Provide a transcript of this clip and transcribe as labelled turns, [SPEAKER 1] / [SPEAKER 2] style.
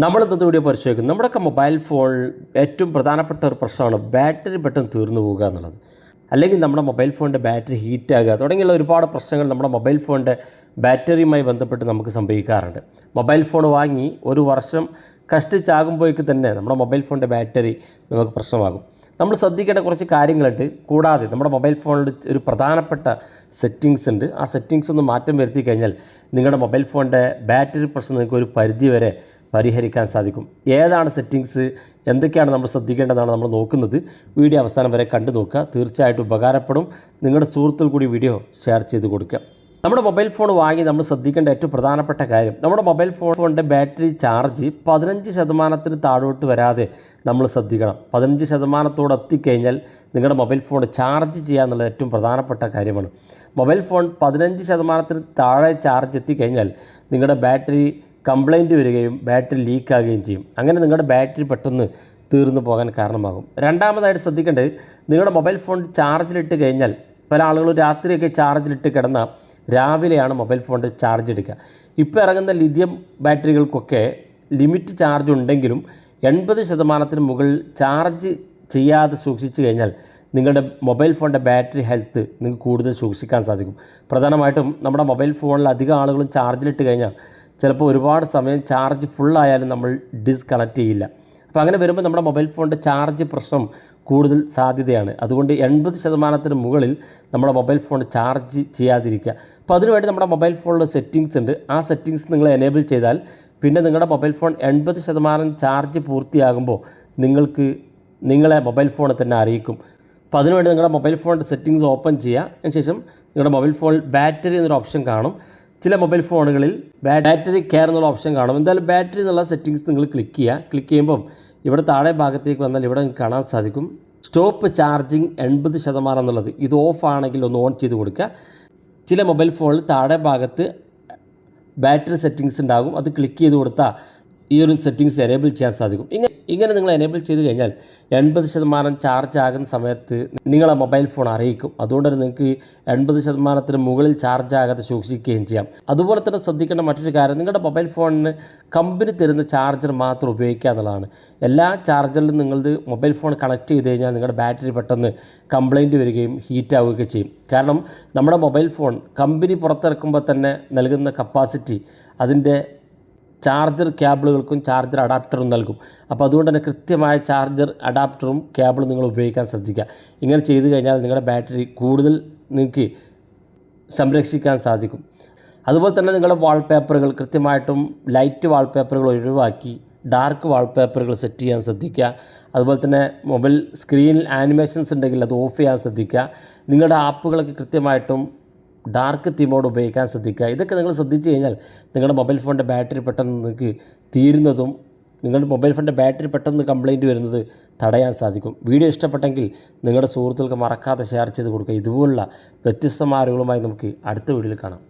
[SPEAKER 1] നമ്മൾ ഇന്നത്തെ വീഡിയോ പരിശോധിക്കുന്നത് നമ്മുടെയൊക്കെ മൊബൈൽ ഫോണിൽ ഏറ്റവും പ്രധാനപ്പെട്ട ഒരു പ്രശ്നമാണ് ബാറ്ററി പെട്ടെന്ന് തീർന്നു പോകുക എന്നുള്ളത്. അല്ലെങ്കിൽ നമ്മുടെ മൊബൈൽ ഫോണിൻ്റെ ബാറ്ററി ഹീറ്റാകുക തുടങ്ങിയുള്ള ഒരുപാട് പ്രശ്നങ്ങൾ നമ്മുടെ മൊബൈൽ ഫോണിൻ്റെ ബാറ്ററിയുമായി ബന്ധപ്പെട്ട് നമുക്ക് സംഭവിക്കാറുണ്ട്. മൊബൈൽ ഫോൺ വാങ്ങി ഒരു വർഷം കഷ്ടിച്ചാകുമ്പോഴേക്ക് തന്നെ നമ്മുടെ മൊബൈൽ ഫോണിൻ്റെ ബാറ്ററി നമുക്ക് പ്രശ്നമാകും. നമ്മൾ ശ്രദ്ധിക്കേണ്ട കുറച്ച് കാര്യങ്ങളുണ്ട്. കൂടാതെ നമ്മുടെ മൊബൈൽ ഫോണിൽ ഒരു പ്രധാനപ്പെട്ട സെറ്റിങ്സ് ഉണ്ട്. ആ സെറ്റിങ്സ് ഒന്ന് മാറ്റം വരുത്തി കഴിഞ്ഞാൽ നിങ്ങളുടെ മൊബൈൽ ഫോണിൻ്റെ ബാറ്ററി പ്രശ്നം നിങ്ങൾക്ക് ഒരു പരിധി വരെ പരിഹരിക്കാൻ സാധിക്കും. ഏതാണ് സെറ്റിങ്സ്, എന്തൊക്കെയാണ് നമ്മൾ ശ്രദ്ധിക്കേണ്ടതാണ് നമ്മൾ നോക്കുന്നത്. വീഡിയോ അവസാനം വരെ കണ്ടു നോക്കുക, തീർച്ചയായിട്ടും ഉപകാരപ്പെടും. നിങ്ങളുടെ സുഹൃത്തുക്കൾ കൂടി വീഡിയോ ഷെയർ ചെയ്ത് കൊടുക്കുക. നമ്മുടെ മൊബൈൽ ഫോൺ വാങ്ങി നമ്മൾ ശ്രദ്ധിക്കേണ്ട ഏറ്റവും പ്രധാനപ്പെട്ട കാര്യം, നമ്മുടെ മൊബൈൽ ഫോണിൻ്റെ ബാറ്ററി ചാർജ് 15% താഴോട്ട് വരാതെ നമ്മൾ ശ്രദ്ധിക്കണം. 15% എത്തിക്കഴിഞ്ഞാൽ നിങ്ങളുടെ മൊബൈൽ ഫോൺ ചാർജ് ചെയ്യുക എന്നുള്ളത് ഏറ്റവും പ്രധാനപ്പെട്ട കാര്യമാണ്. മൊബൈൽ ഫോൺ 15% താഴെ ചാർജ് എത്തിക്കഴിഞ്ഞാൽ നിങ്ങളുടെ ബാറ്ററി കംപ്ലൈൻറ്റ് വരികയും ബാറ്ററി ലീക്കാകുകയും ചെയ്യും. അങ്ങനെ നിങ്ങളുടെ ബാറ്ററി പെട്ടെന്ന് തീർന്നു പോകാൻ കാരണമാകും. രണ്ടാമതായിട്ട് ശ്രദ്ധിക്കേണ്ടത്, നിങ്ങളുടെ മൊബൈൽ ഫോൺ ചാർജിലിട്ട് കഴിഞ്ഞാൽ പല ആളുകളും രാത്രിയൊക്കെ ചാർജിലിട്ട് കിടന്ന രാവിലെയാണ് മൊബൈൽ ഫോണിൻ്റെ ചാർജ് എടുക്കുക. ഇപ്പോൾ ഇറങ്ങുന്ന ലിഥിയം ബാറ്ററികൾക്കൊക്കെ ലിമിറ്റ് ചാർജ് ഉണ്ടെങ്കിലും 80% മുകളിൽ ചാർജ് ചെയ്യാതെ സൂക്ഷിച്ചു കഴിഞ്ഞാൽ നിങ്ങളുടെ മൊബൈൽ ഫോണിൻ്റെ ബാറ്ററി ഹെൽത്ത് നിങ്ങൾക്ക് കൂടുതൽ സൂക്ഷിക്കാൻ സാധിക്കും. പ്രധാനമായിട്ടും നമ്മുടെ മൊബൈൽ ഫോണിൽ അധികം ആളുകളും ചാർജിലിട്ട് കഴിഞ്ഞാൽ ചിലപ്പോൾ ഒരുപാട് സമയം ചാർജ് ഫുള്ളായാലും നമ്മൾ ഡിസ്കണക്ട് ചെയ്യില്ല. അപ്പോൾ അങ്ങനെ വരുമ്പോൾ നമ്മുടെ മൊബൈൽ ഫോണിൻ്റെ ചാർജ് പ്രശ്നം കൂടുതൽ സാധ്യതയാണ്. അതുകൊണ്ട് 80% മുകളിൽ നമ്മുടെ മൊബൈൽ ഫോൺ ചാർജ് ചെയ്യാതിരിക്കുക. അപ്പോൾ അതിനുവേണ്ടി നമ്മുടെ മൊബൈൽ ഫോണിൽ സെറ്റിങ്സ് ഉണ്ട്. ആ സെറ്റിങ്സ് നിങ്ങൾ എനേബിൾ ചെയ്താൽ പിന്നെ നിങ്ങളുടെ മൊബൈൽ ഫോൺ 80% ചാർജ് പൂർത്തിയാകുമ്പോൾ നിങ്ങളെ മൊബൈൽ ഫോണിൽ തന്നെ അറിയിക്കും. അപ്പോൾ അതിനുവേണ്ടി നിങ്ങളുടെ മൊബൈൽ ഫോണിൻ്റെ സെറ്റിങ്സ് ഓപ്പൺ ചെയ്യുക. അതിനുശേഷം നിങ്ങളുടെ മൊബൈൽ ഫോണിൽ ബാറ്ററി എന്നൊരു ഓപ്ഷൻ കാണും. ചില മൊബൈൽ ഫോണുകളിൽ ബാറ്ററി കെയർ എന്നുള്ള ഓപ്ഷൻ കാണും. എന്തായാലും ബാറ്ററി എന്നുള്ള സെറ്റിങ്സ് നിങ്ങൾ ക്ലിക്ക് ചെയ്യുമ്പം ഇവിടെ താഴെ ഭാഗത്തേക്ക് വന്നാൽ ഇവിടെ നിങ്ങൾക്ക് കാണാൻ സാധിക്കും സ്റ്റോപ്പ് ചാർജിങ് 80% എന്നുള്ളത്. ഇത് ഓഫ് ആണെങ്കിൽ ഒന്ന് ഓൺ ചെയ്ത് കൊടുക്കുക. ചില മൊബൈൽ ഫോണിൽ താഴെ ഭാഗത്ത് ബാറ്ററി സെറ്റിങ്സ് ഉണ്ടാകും. അത് ക്ലിക്ക് ചെയ്ത് കൊടുത്താൽ ഈ ഒരു സെറ്റിങ്സ് എനേബിൾ ചെയ്യാൻ സാധിക്കും. ഇങ്ങനെ നിങ്ങൾ എനേബിൾ ചെയ്ത് കഴിഞ്ഞാൽ 80% ചാർജ് ആകുന്ന സമയത്ത് നിങ്ങളെ മൊബൈൽ ഫോൺ അറിയിക്കും. അതുകൊണ്ട് തന്നെ നിങ്ങൾക്ക് 80% മുകളിൽ ചാർജ് ആകാതെ സൂക്ഷിക്കുകയും ചെയ്യാം. അതുപോലെ തന്നെ ശ്രദ്ധിക്കേണ്ട മറ്റൊരു കാര്യം, നിങ്ങളുടെ മൊബൈൽ ഫോണിന് കമ്പനി തരുന്ന ചാർജർ മാത്രം ഉപയോഗിക്കുക എന്നുള്ളതാണ്. എല്ലാ ചാർജറിലും നിങ്ങളുടെ മൊബൈൽ ഫോൺ കണക്ട് ചെയ്ത് കഴിഞ്ഞാൽ നിങ്ങളുടെ ബാറ്ററി പെട്ടെന്ന് കംപ്ലൈൻറ്റ് വരികയും ഹീറ്റ് ആവുകയൊക്കെ ചെയ്യും. കാരണം നമ്മുടെ മൊബൈൽ ഫോൺ കമ്പനി പുറത്തിറക്കുമ്പോൾ തന്നെ നൽകുന്ന കപ്പാസിറ്റി അതിൻ്റെ ചാർജർ കേബിളുകൾക്കും ചാർജർ അഡാപ്റ്ററും നൽകും. അപ്പോൾ അതുകൊണ്ട് തന്നെ കൃത്യമായ ചാർജർ അഡാപ്റ്ററും കേബിളും നിങ്ങൾ ഉപയോഗിക്കാൻ ശ്രദ്ധിക്കുക. ഇങ്ങനെ ചെയ്തു കഴിഞ്ഞാൽ നിങ്ങളുടെ ബാറ്ററി കൂടുതൽ നിങ്ങൾക്ക് സംരക്ഷിക്കാൻ സാധിക്കും. അതുപോലെ തന്നെ നിങ്ങളുടെ വാൾപേപ്പറുകൾ കൃത്യമായിട്ടും ലൈറ്റ് വാൾപേപ്പറുകൾ ഒഴിവാക്കി ഡാർക്ക് വാൾപേപ്പറുകൾ സെറ്റ് ചെയ്യാൻ ശ്രദ്ധിക്കുക. അതുപോലെ തന്നെ മൊബൈൽ സ്ക്രീനിൽ ആനിമേഷൻസ് ഉണ്ടെങ്കിൽ അത് ഓഫ് ചെയ്യാൻ ശ്രദ്ധിക്കുക. നിങ്ങളുടെ ആപ്പുകളൊക്കെ കൃത്യമായിട്ടും ഡാർക്ക് തീമോട് ഉപയോഗിക്കാൻ ശ്രദ്ധിക്കുക. ഇതൊക്കെ നിങ്ങൾ ശ്രദ്ധിച്ചു കഴിഞ്ഞാൽ നിങ്ങളുടെ മൊബൈൽ ഫോണിൻ്റെ ബാറ്ററി പെട്ടെന്ന് നിങ്ങൾക്ക് തീരുന്നതും നിങ്ങളുടെ മൊബൈൽ ഫോണിൻ്റെ ബാറ്ററി പെട്ടെന്ന് കംപ്ലൈൻറ്റ് വരുന്നത് തടയാൻ സാധിക്കും. വീഡിയോ ഇഷ്ടപ്പെട്ടെങ്കിൽ നിങ്ങളുടെ സുഹൃത്തുക്കൾക്ക് മറക്കാതെ ഷെയർ ചെയ്ത് കൊടുക്കുക. ഇതുപോലുള്ള വ്യത്യസ്തമായ അറിവുകളുമായി നമുക്ക് അടുത്ത വീഡിയോയിൽ കാണാം.